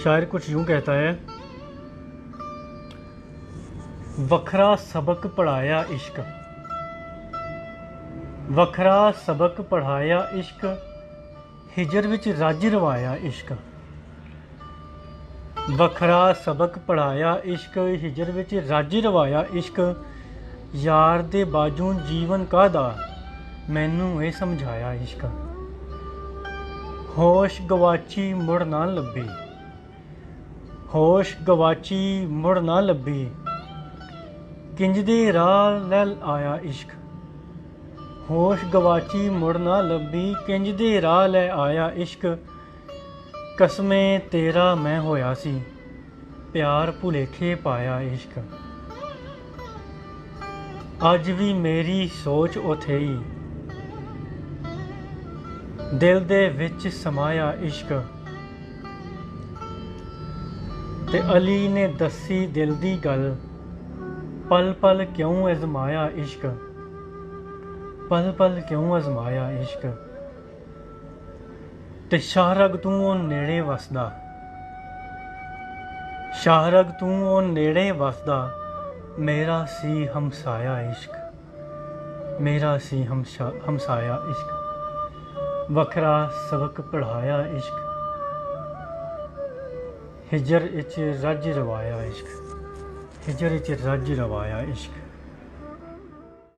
शायर कुछ यूं कहता है, वखरा सबक पढ़ाया इश्क, वखरा सबक पढ़ाया इश्क, हिजर विच रज रवाया इश्क। वखरा सबक पढ़ाया इश्क, हिजर विच रज रवाया इश्क। यार दे बाजू जीवन कादा, मैनू ये समझाया इश्क। होश गवाची मुड़ ना लभी, होश गवाची मुड़ ना लभी, किंज दे राह लै आया इश्क। होश गवाची मुड़ ना लभी, किंज दे राह लै आया इश्क। कसमें तेरा मैं होया सी, प्यार भुलेखे पाया इश्क। अज भी मेरी सोच उथेई, दिल दे विच समाया इश्क। ते अली ने दसी दिल दी गल, पल पल क्यों अजमाया इश्क, पल पल क्यों अजमाया इश्क। ते शाहरग तू ओ नेड़े वसदा, शाहरग तू ओ नेड़े वसदा, मेरा सी हमसाया इश्क, मेरा सी हमसाया इश्क। वखरा सबक पढ़ाया इश्क, हिजर इच रज रवाया इश्क, हिजर इच रज रवाया इश्क।